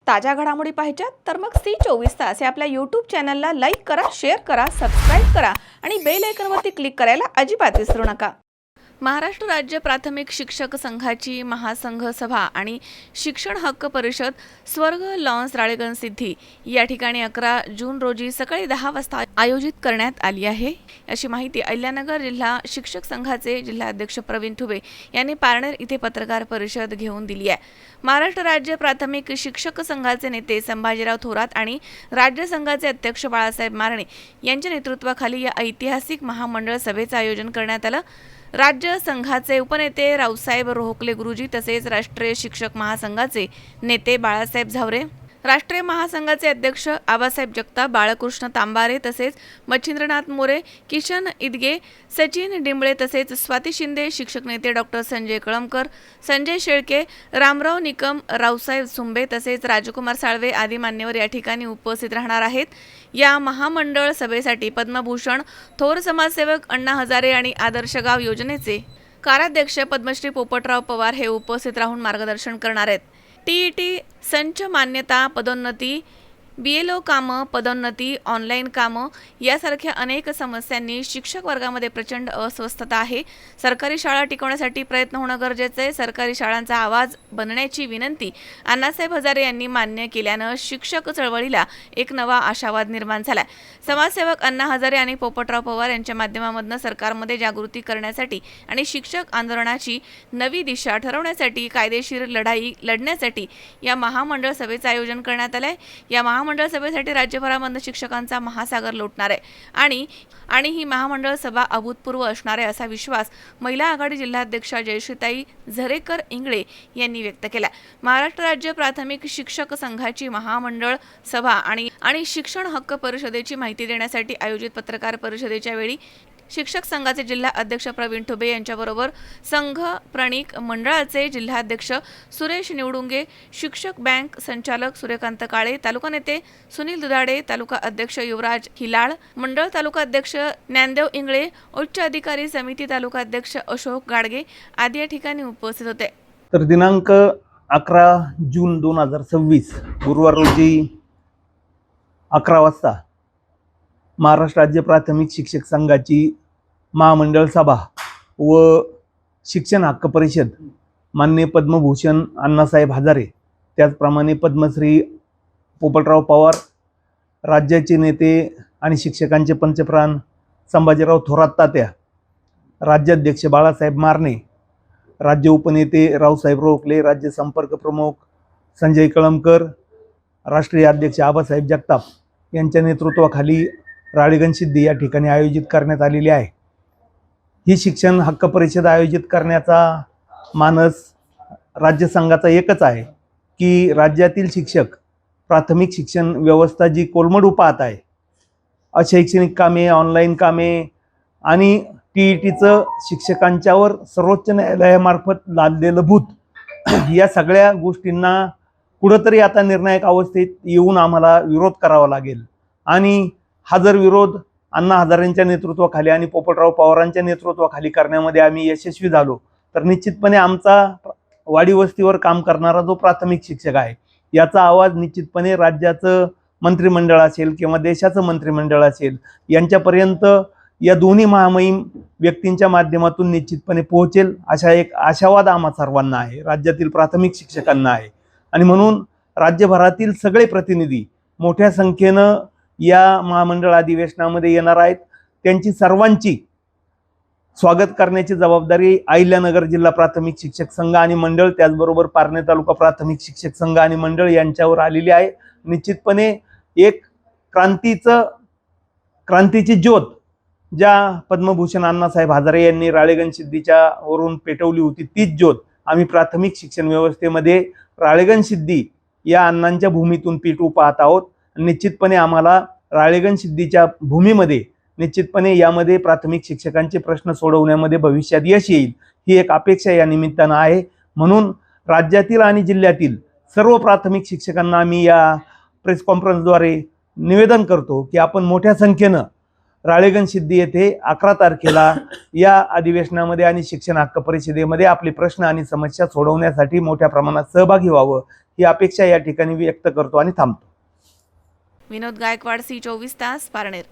ताज्या घडामोडी पाहिजेत तर मग C24 तास या आपल्या यूट्यूब चॅनलला लाईक करा, शेअर करा, सबस्क्राईब करा आणि बेल आयकॉनवरती क्लिक करायला अजिबात विसरू नका। महाराष्ट्र राज्य प्राथमिक शिक्षक संघाची महासंघ सभा आणि शिक्षण हक्क परिषद स्वर्ग लॉन्स राळेगण सिद्धी या ठिकाणी 11 जून रोजी सकाळी 10 वाजता आयोजित करण्यात आली आहे, अशी माहिती अहिल्यानगर जिल्हा शिक्षक संघाचे जिल्हाध्यक्ष प्रवीण ठुबे यांनी पारनेर इथे पत्रकार परिषद घेऊन दिली आहे। महाराष्ट्र राज्य प्राथमिक शिक्षक संघाचे नेते संभाजीराव थोरात आणि राज्य संघाचे अध्यक्ष बाळासाहेब मारणे यांच्या नेतृत्वाखाली या ऐतिहासिक महामंडळ सभेचे आयोजन करण्यात आलं। राज्य संघाचे उपनेते रावसाहेब रोहकले गुरुजी तसेच राष्ट्रीय शिक्षक महासंघाचे नेते बाळासाहेब झावरे, राष्ट्रीय महासंघाचे अध्यक्ष आबासाहेब जगताप, बाळकृष्ण तांबारे तसेच मच्छिंद्रनाथ मोरे, किशन इदगे, सचिन डिंबळे तसेच स्वाती शिंदे, शिक्षक नेते डॉक्टर संजय कळमकर, संजय शेळके, रामराव निकम, रावसाहेब सुंबे तसेच राजकुमार साळवे आदी मान्यवर या ठिकाणी उपस्थित राहणार आहेत। या महामंडळ सभेसाठी पद्मभूषण, थोर समाजसेवक अण्णा हजारे आणि आदर्श गाव योजनेचे कार्याध्यक्ष पद्मश्री पोपटराव पवार हे उपस्थित राहून मार्गदर्शन करणार आहेत। टीईटी संच मान्यता, पदोन्नती, बीएलओ कामं, पदोन्नती, ऑनलाईन कामं यासारख्या अनेक समस्यांनी शिक्षक वर्गामध्ये प्रचंड अस्वस्थता आहे। सरकारी शाळा टिकवण्यासाठी प्रयत्न होणं गरजेचं आहे। सरकारी शाळांचा आवाज बनण्याची विनंती अण्णासाहेब हजारे यांनी मान्य केल्यानं शिक्षक चळवळीला एक नवा आशावाद निर्माण झाला। समाजसेवक अण्णा हजारे आणि पोपटराव पवार यांच्या माध्यमामधून सरकारमध्ये जागृती करण्यासाठी आणि शिक्षक आंदोलनाची नवी दिशा ठरवण्यासाठी कायदेशीर लढाई लढण्यासाठी या महामंडळ सभेचं आयोजन करण्यात आलंय। या महामंडळ सभेसाठी राज्यभरामधून शिक्षकांचा महासागर लोटणार आहे आणि ही महामंडळ सभा अभूतपूर्व असणार आहे असा विश्वास महिला आघाडी जिल्हाध्यक्षा जयश्रीताई झरेकर इंगळे यांनी व्यक्त केला। महाराष्ट्र राज्य प्राथमिक शिक्षक संघाची महामंडळ सभा आणि शिक्षण हक्क परिषदेची माहिती देण्यासाठी आयोजित पत्रकार परिषदेच्या वेळी शिक्षक संघाचे जिल्हा अध्यक्ष प्रवीण ठुबे यांच्याबरोबर संघ प्रणिक मंडळाचे जिल्हाध्यक्ष सुरेश निवडुंगे, शिक्षक बँक संचालक सूर्यकांत काळे, तालुका नेते सुनील दुधाडे, तालुका अध्यक्ष युवराज हिलाळ, मंडळ तालुका अध्यक्ष ज्ञानदेव इंगळे, उच्च अधिकारी समिती तालुका अध्यक्ष अशोक गाडगे आदी या ठिकाणी उपस्थित होते। तर दिनांक 11 जून 2026 गुरुवार रोजी 11 वाजता महाराष्ट्र राज्य प्राथमिक शिक्षक संघाची महामंडळ सभा व शिक्षण हक्क परिषद माननीय पद्मभूषण अण्णासाहेब हजारे, त्याचप्रमाणे पद्मश्री पोपटराव पवार, राज्याचे नेते आणि शिक्षकांचे पंचप्राण संभाजीराव थोरात तात्या, राज्याध्यक्ष बाळासाहेब मारणे, राज्य उपनेते रावसाहेब रोहकले, राज्य संपर्क प्रमुख संजय कळमकर, राष्ट्रीय अध्यक्ष आबासाहेब जगताप यांच्या नेतृत्वाखाली राळेगण सिद्धी या ठिकाणी आयोजित करण्यात आलेली आहे। ही शिक्षण हक्क परिषद आयोजित करण्याचा मानस राज्य संघाचा एकच आहे की राज्यातील शिक्षक प्राथमिक शिक्षण व्यवस्था जी कोलमडू पाहत आहे, अशैक्षणिक कामे, ऑनलाईन कामे आणि टीईटीचं शिक्षकांच्यावर सर्वोच्च न्यायालयामार्फत लादलेलं भूत या सगळ्या गोष्टींना कुठंतरी आता निर्णायक अवस्थेत येऊन आम्हाला विरोध करावा लागेल आणि हा जर विरोध अण्णा हजारेंच्या नेतृत्वाखाली आणि पोपटराव पवारांच्या नेतृत्वाखाली करण्यामध्ये आम्ही यशस्वी झालो तर निश्चितपणे आमचा वाडी वस्तीवर काम करणारा जो प्राथमिक शिक्षक आहे याचा आवाज निश्चितपणे राज्याचं मंत्रिमंडळ असेल किंवा देशाचं मंत्रिमंडळ असेल यांच्यापर्यंत या दोन्ही महामहिम व्यक्तींच्या माध्यमातून निश्चितपणे पोहोचेल अशा एक आशावाद आम्हा सर्वांना आहे, राज्यातील प्राथमिक शिक्षकांना आहे। आणि म्हणून राज्यभरातील सगळे प्रतिनिधी मोठ्या संख्येनं या महामंडळ अधिवेशनामध्ये येणार आहेत। त्यांची सर्वांची स्वागत करण्याची जबाबदारी अहिल्यानगर जिल्हा प्राथमिक शिक्षक संघ आणि मंडळ, त्याचबरोबर पारनेर तालुका प्राथमिक शिक्षक संघ आणि मंडळ यांच्यावर आलेली आहे। निश्चितपणे एक क्रांतीची ज्योत ज्या पद्मभूषण अण्णासाहेब हजारे यांनी राळेगण सिद्धीच्या वरून पेटवली होती, तीच ज्योत आम्ही प्राथमिक शिक्षण व्यवस्थेमध्ये राळेगण सिद्धी या अण्णांच्या भूमीतून पेटवू पाहत आहोत। निश्चितपणे आम्हाला राळेगण सिद्धीच्या भूमीमध्ये निश्चितपणे यामध्ये प्राथमिक शिक्षकांचे प्रश्न सोडवण्यामध्ये भविष्यात यश येईल ही एक अपेक्षा या निमित्तानं आहे। म्हणून राज्यातील आणि जिल्ह्यातील सर्व प्राथमिक शिक्षकांना आम्ही या प्रेस कॉन्फरन्सद्वारे निवेदन करतो की आपण मोठ्या संख्येनं राळेगण सिद्धी येथे 11 तारखेला या अधिवेशनामध्ये आणि शिक्षण हक्क परिषदेमध्ये आपले प्रश्न आणि समस्या सोडवण्यासाठी मोठ्या प्रमाणात सहभागी व्हावं ही अपेक्षा या ठिकाणी व्यक्त करतो आणि थांबतो. विनोद गायकवाड, C24 तास, पारनेर.